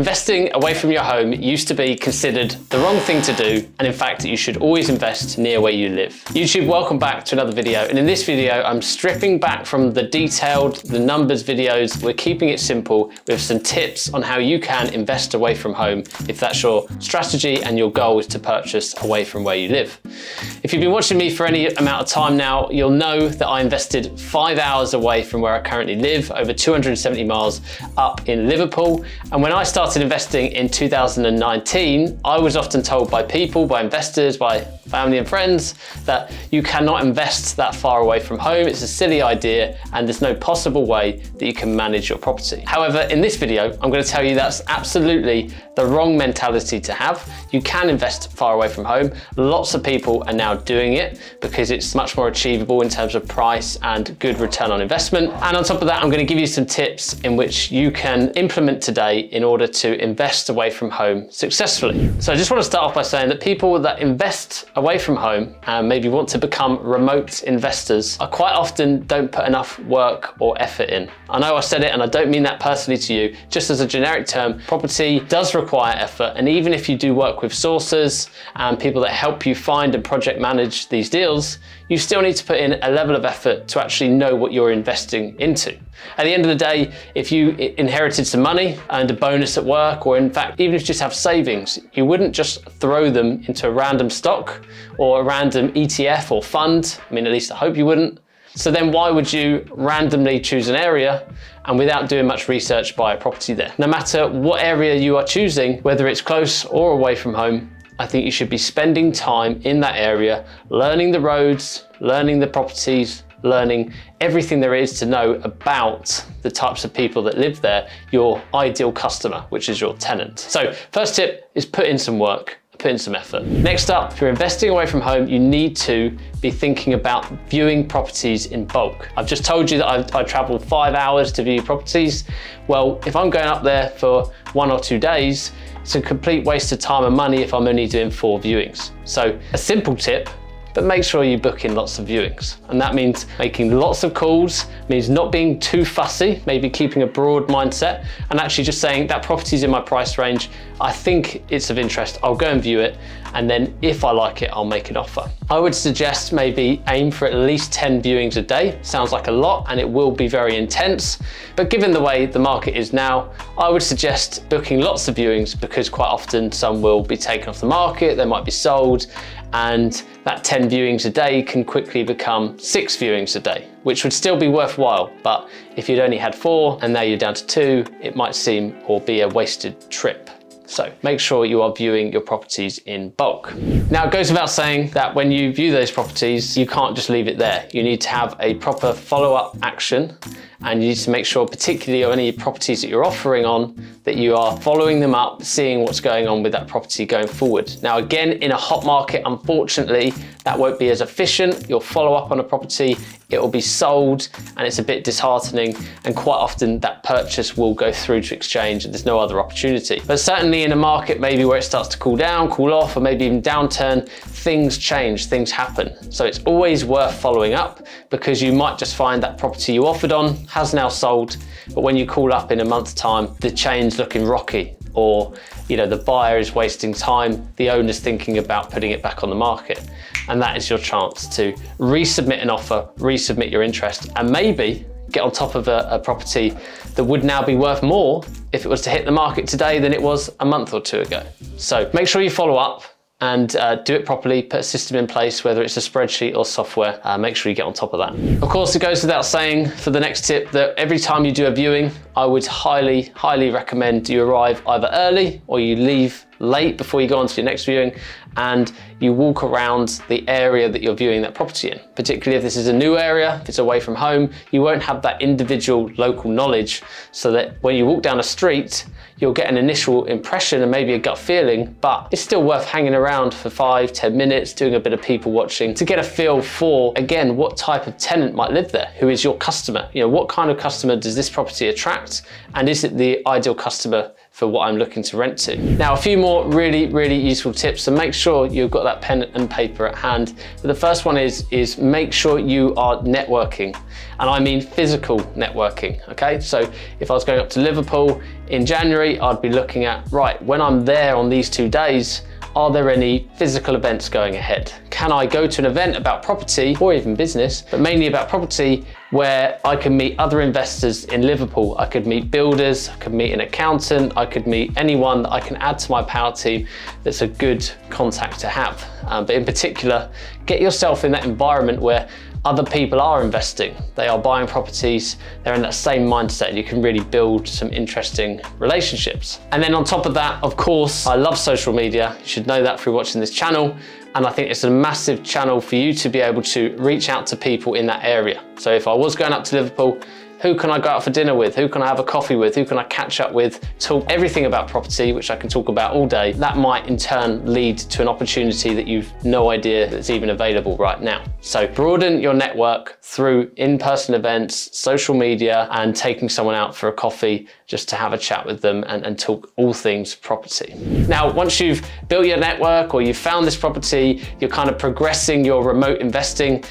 Investing away from your home used to be considered the wrong thing to do, and in fact you should always invest near where you live. YouTube, welcome back to another video, and in this video I'm stripping back from the detailed, the numbers videos. We're keeping it simple with some tips on how you can invest away from home if that's your strategy and your goal is to purchase away from where you live. If you've been watching me for any amount of time now, you'll know that I invested 5 hours away from where I currently live, over 270 miles up in Liverpool. And when I started investing in 2019, I was often told by people, by investors, by family and friends that you cannot invest that far away from home. It's a silly idea and there's no possible way that you can manage your property. However, in this video, I'm going to tell you that's absolutely the wrong mentality to have. You can invest far away from home. Lots of people are now doing it because it's much more achievable in terms of price and good return on investment. And on top of that, I'm going to give you some tips in which you can implement today in order to invest away from home successfully. So I just want to start off by saying that people that invest away from home and maybe want to become remote investors are quite often don't put enough work or effort in. I know I said it and I don't mean that personally to you, just as a generic term, property does require effort, and even if you do work with sources and people that help you find and project manage these deals, you still need to put in a level of effort to actually know what you're investing into. At the end of the day, if you inherited some money and a bonus at work, or in fact, even if you just have savings, you wouldn't just throw them into a random stock or a random ETF or fund. I mean, at least I hope you wouldn't. So then why would you randomly choose an area and without doing much research buy a property there? No matter what area you are choosing, whether it's close or away from home, I think you should be spending time in that area, learning the roads, learning the properties, learning everything there is to know about the types of people that live there, your ideal customer, which is your tenant. So first tip is put in some work. Put in some effort. Next up, if you're investing away from home, you need to be thinking about viewing properties in bulk. I've just told you that I traveled 5 hours to view properties. Well, if I'm going up there for 1 or 2 days, it's a complete waste of time and money if I'm only doing 4 viewings. So a simple tip, but make sure you book in lots of viewings. And that means making lots of calls, means not being too fussy, maybe keeping a broad mindset and actually just saying that property's in my price range. I think it's of interest, I'll go and view it. And then if I like it, I'll make an offer. I would suggest maybe aim for at least 10 viewings a day. Sounds like a lot and it will be very intense. But given the way the market is now, I would suggest booking lots of viewings because quite often some will be taken off the market, they might be sold, and that 10 viewings a day can quickly become 6 viewings a day, which would still be worthwhile. But if you'd only had 4 and now you're down to 2, it might seem or be a wasted trip. So make sure you are viewing your properties in bulk. Now it goes without saying that when you view those properties, you can't just leave it there. You need to have a proper follow-up action, and you need to make sure, particularly on any properties that you're offering on, that you are following them up, seeing what's going on with that property going forward. Now again, in a hot market, unfortunately, that won't be as efficient. You'll follow up on a property, it will be sold, and it's a bit disheartening, and quite often that purchase will go through to exchange and there's no other opportunity. But certainly in a market maybe where it starts to cool down, cool off, or maybe even downturn, things change, things happen. So it's always worth following up, because you might just find that property you offered on has now sold, but when you call up in a month's time, the chain's looking rocky, or the buyer is wasting time, the owner's thinking about putting it back on the market. And that is your chance to resubmit an offer, resubmit your interest, and maybe get on top of a property that would now be worth more if it was to hit the market today than it was a month or 2 ago. So make sure you follow up and do it properly, put a system in place, whether it's a spreadsheet or software, make sure you get on top of that. Of course, it goes without saying for the next tip that every time you do a viewing, I would highly, highly recommend you arrive either early or you leave late before you go on to your next viewing, and you walk around the area that you're viewing that property in. Particularly if this is a new area, if it's away from home, you won't have that individual local knowledge, so that when you walk down a street, you'll get an initial impression and maybe a gut feeling, but it's still worth hanging around for 5-10 minutes, doing a bit of people watching to get a feel for, again, what type of tenant might live there, who is your customer. What kind of customer does this property attract, and is it the ideal customer for what I'm looking to rent to. Now, a few more really useful tips, so make sure you've got that pen and paper at hand. But the first one is make sure you are networking, and I mean physical networking, okay? So if I was going up to Liverpool in January, I'd be looking at, right, when I'm there on these 2 days, are there any physical events going ahead? Can I go to an event about property or even business, but mainly about property, where I can meet other investors in Liverpool? I could meet builders, I could meet an accountant, I could meet anyone that I can add to my power team that's a good contact to have. But in particular, get yourself in that environment where other people are investing, they are buying properties, they're in that same mindset, and you can really build some interesting relationships. And then on top of that, of course, I love social media. You should know that through watching this channel. And I think it's a massive channel for you to be able to reach out to people in that area. So if I was going up to Liverpool, who can I go out for dinner with? Who can I have a coffee with? Who can I catch up with? Talk everything about property, which I can talk about all day. That might in turn lead to an opportunity that you've no idea that's even available right now. So broaden your network through in-person events, social media, and taking someone out for a coffee just to have a chat with them and talk all things property. Now, once you've built your network or you've found this property, you're kind of progressing your remote investing.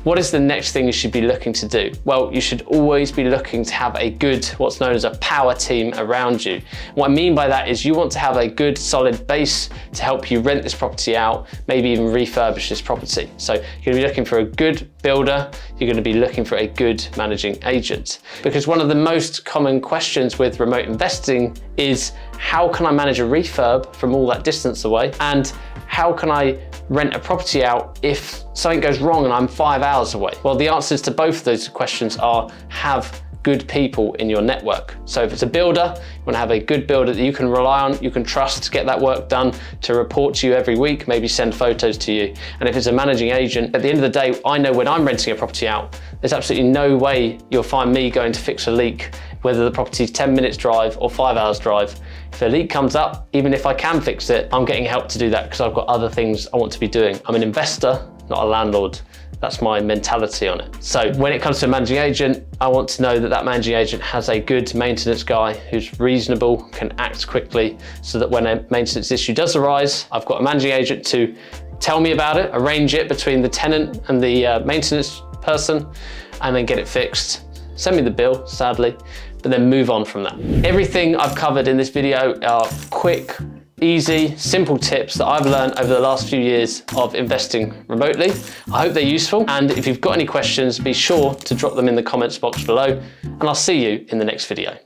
What is the next thing you should be looking to do? Well, you should always be looking to have a good, what's known as a power team around you. What I mean by that is you want to have a good solid base to help you rent this property out, maybe even refurbish this property. So you're gonna be looking for a good builder, you're gonna be looking for a good managing agent. Because one of the most common questions with remote investing is, how can I manage a refurb from all that distance away? And how can I rent a property out if something goes wrong and I'm 5 hours away? Well, the answers to both of those questions are, have good people in your network. So if it's a builder, you want to have a good builder that you can rely on, you can trust to get that work done, to report to you every week, maybe send photos to you. And if it's a managing agent, at the end of the day, I know when I'm renting a property out, there's absolutely no way you'll find me going to fix a leak, whether the property's 10 minutes drive or 5 hours drive. If a leak comes up, even if I can fix it, I'm getting help to do that because I've got other things I want to be doing. I'm an investor, not a landlord. That's my mentality on it. So when it comes to a managing agent, I want to know that that managing agent has a good maintenance guy who's reasonable, can act quickly, so that when a maintenance issue does arise, I've got a managing agent to tell me about it, arrange it between the tenant and the maintenance person, and then get it fixed. Send me the bill, sadly, but then move on from that. Everything I've covered in this video are quick, easy, simple tips that I've learned over the last few years of investing remotely. I hope they're useful, and if you've got any questions, be sure to drop them in the comments box below, and I'll see you in the next video.